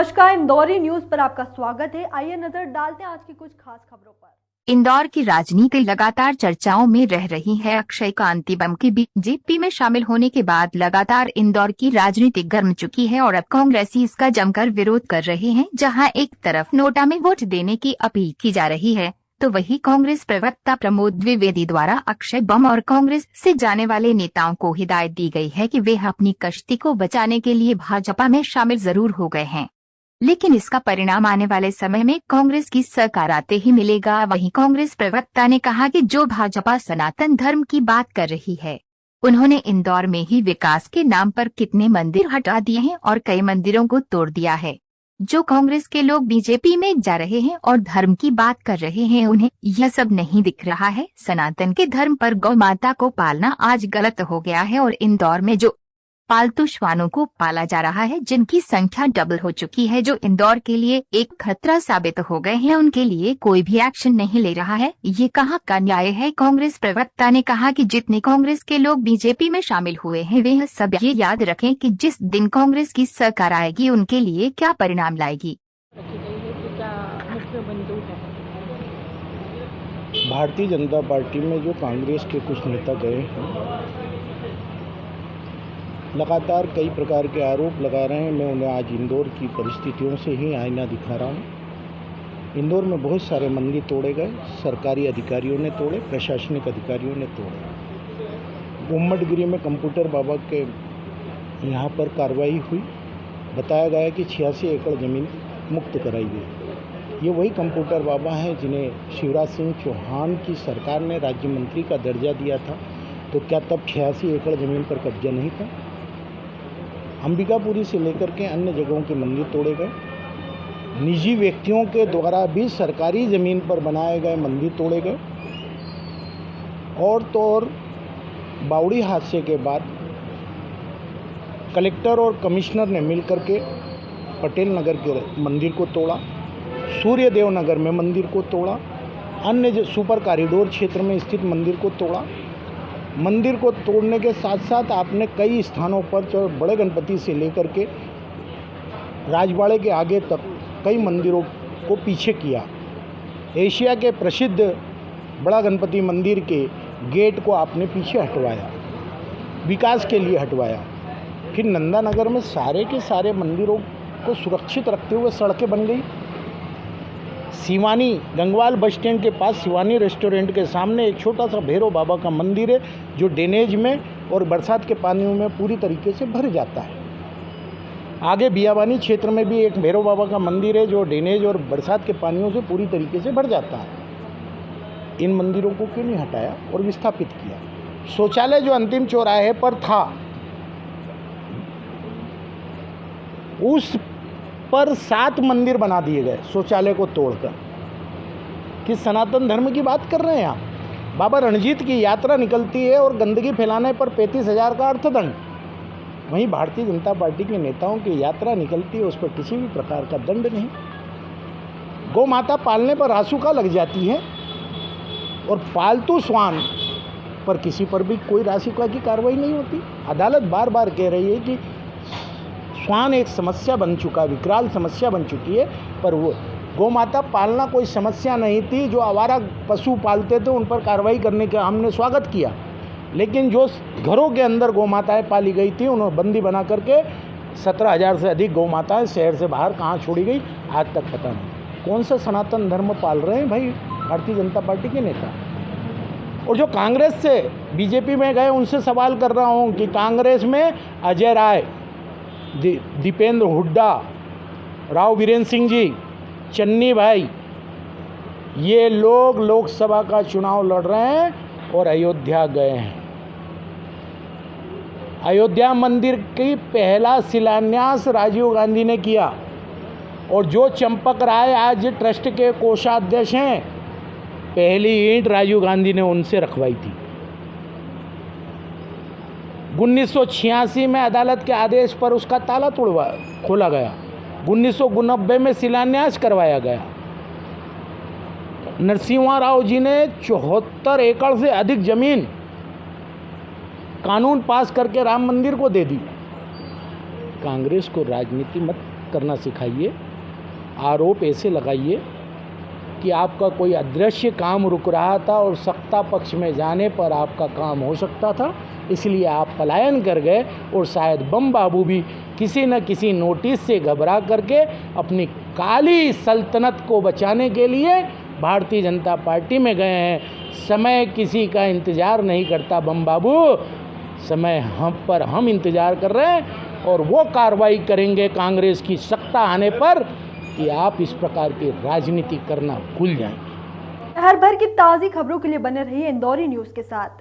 नमस्कार, इंदौरी न्यूज पर आपका स्वागत है। आइए नजर डालते हैं आज की कुछ खास खबरों पर। इंदौर की राजनीति लगातार चर्चाओं में रह रही है। अक्षय कांति बम के बीजेपी में शामिल होने के बाद लगातार इंदौर की राजनीति गर्म चुकी है और अब कांग्रेसी इसका जमकर विरोध कर रहे हैं। जहां एक तरफ नोटा में वोट देने की अपील की जा रही है, तो वहीं कांग्रेस प्रवक्ता प्रमोद द्विवेदी द्वारा अक्षय बम और कांग्रेस से जाने वाले नेताओं को हिदायत दी गई है कि वे अपनी कश्ती को बचाने के लिए भाजपा में शामिल जरूर हो गए हैं, लेकिन इसका परिणाम आने वाले समय में कांग्रेस की सरकार आते ही मिलेगा। वहीं कांग्रेस प्रवक्ता ने कहा कि जो भाजपा सनातन धर्म की बात कर रही है, उन्होंने इंदौर में ही विकास के नाम पर कितने मंदिर हटा दिए हैं और कई मंदिरों को तोड़ दिया है। जो कांग्रेस के लोग बीजेपी में जा रहे हैं और धर्म की बात कर रहे हैं, उन्हें यह सब नहीं दिख रहा है। सनातन के धर्म पर गौ माता को पालना आज गलत हो गया है और इंदौर में जो पालतू श्वानों को पाला जा रहा है, जिनकी संख्या डबल हो चुकी है, जो इंदौर के लिए एक खतरा साबित हो गए हैं, उनके लिए कोई भी एक्शन नहीं ले रहा है। ये कहाँ का न्याय है। कांग्रेस प्रवक्ता ने कहा कि जितने कांग्रेस के लोग बीजेपी में शामिल हुए हैं, वे सब ये याद रखें कि जिस दिन कांग्रेस की सरकार आएगी, उनके लिए क्या परिणाम लाएगी। भारतीय जनता पार्टी में जो कांग्रेस के कुछ नेता गए हैं, लगातार कई प्रकार के आरोप लगा रहे हैं। मैं उन्हें आज इंदौर की परिस्थितियों से ही आईना दिखा रहा हूँ। इंदौर में बहुत सारे मंदिर तोड़े गए, सरकारी अधिकारियों ने तोड़े, प्रशासनिक अधिकारियों ने तोड़े। गुम्मटगिरी में कंप्यूटर बाबा के यहाँ पर कार्रवाई हुई। बताया गया कि 86 एकड़ ज़मीन मुक्त कराई गई। ये वही कंप्यूटर बाबा हैं जिन्हें शिवराज सिंह चौहान की सरकार ने राज्य मंत्री का दर्जा दिया था। तो क्या तब 86 एकड़ ज़मीन पर कब्जा नहीं था? अंबिकापुरी से लेकर के अन्य जगहों के मंदिर तोड़े गए। निजी व्यक्तियों के द्वारा भी सरकारी ज़मीन पर बनाए गए मंदिर तोड़े गए। और तो और बावड़ी हादसे के बाद कलेक्टर और कमिश्नर ने मिलकर के पटेल नगर के मंदिर को तोड़ा, सूर्यदेव नगर में मंदिर को तोड़ा, अन्य सुपर कॉरिडोर क्षेत्र में स्थित मंदिर को तोड़ा। मंदिर को तोड़ने के साथ साथ आपने कई स्थानों पर, जो बड़े गणपति से लेकर के राजवाड़े के आगे तक कई मंदिरों को पीछे किया। एशिया के प्रसिद्ध बड़ा गणपति मंदिर के गेट को आपने पीछे हटवाया, विकास के लिए हटवाया। फिर नंदानगर में सारे के सारे मंदिरों को सुरक्षित रखते हुए सड़कें बन गई। सिवानी गंगवाल बस स्टैंड के पास सिवानी रेस्टोरेंट के सामने एक छोटा सा भैरव बाबा का मंदिर है, जो ड्रेनेज में और बरसात के पानियों में पूरी तरीके से भर जाता है। आगे बियाबानी क्षेत्र में भी एक भैरव बाबा का मंदिर है, जो ड्रेनेज और बरसात के पानियों से पूरी तरीके से भर जाता है। इन मंदिरों को क्यों नहीं हटाया और विस्थापित किया? शौचालय जो अंतिम चौराहे पर था, उस पर 7 मंदिर बना दिए गए शौचालय को तोड़कर। किस सनातन धर्म की बात कर रहे हैं आप? बाबा रणजीत की यात्रा निकलती है और गंदगी फैलाने पर 35,000 का अर्थदंड। वहीं भारतीय जनता पार्टी के नेताओं की यात्रा निकलती है, उस पर किसी भी प्रकार का दंड नहीं। गौ माता पालने पर रासुका लग जाती है और पालतू श्वान पर किसी पर भी कोई रासुका की कार्रवाई नहीं होती। अदालत बार बार कह रही है कि श्वान एक समस्या बन चुका, विकराल समस्या बन चुकी है, पर वो गौ माता पालना कोई समस्या नहीं थी। जो आवारा पशु पालते थे उन पर कार्रवाई करने का हमने स्वागत किया, लेकिन जो घरों के अंदर गौ माताएँ पाली गई थी, उन्होंने बंदी बना करके 17,000 से अधिक गौ माताएँ शहर से बाहर कहाँ छोड़ी गई, आज तक पता नहीं। कौन सा सनातन धर्म पाल रहे हैं भाई भारतीय जनता पार्टी के नेता? और जो कांग्रेस से बीजेपी में गए, उनसे सवाल कर रहा हूँ कि कांग्रेस में अजय राय, दीपेंद्र हुड्डा, राव वीरेंद्र सिंह जी, चन्नी भाई, ये लोग लोकसभा का चुनाव लड़ रहे हैं और अयोध्या गए हैं। अयोध्या मंदिर की पहला शिलान्यास राजीव गांधी ने किया और जो चंपक राय आज ट्रस्ट के कोषाध्यक्ष हैं, पहली ईंट राजीव गांधी ने उनसे रखवाई थी। 1986 में अदालत के आदेश पर उसका ताला खोला गया। 1989 में शिलान्यास करवाया गया। नरसिम्हा राव जी ने 74 एकड़ से अधिक जमीन कानून पास करके राम मंदिर को दे दी। कांग्रेस को राजनीति मत करना सिखाइए, आरोप ऐसे लगाइए कि आपका कोई अदृश्य काम रुक रहा था और सत्ता पक्ष में जाने पर आपका काम हो सकता था, इसलिए आप पलायन कर गए और शायद बम बाबू भी किसी न किसी नोटिस से घबरा करके अपनी काली सल्तनत को बचाने के लिए भारतीय जनता पार्टी में गए हैं। समय किसी का इंतज़ार नहीं करता बम बाबू, समय हम इंतज़ार कर रहे हैं और वो कार्रवाई करेंगे कांग्रेस की सत्ता आने पर कि आप इस प्रकार की राजनीति करना भूल जाएंगे। हर भर की ताज़ी खबरों के लिए बने रहिए इंदौरी न्यूज़ के साथ।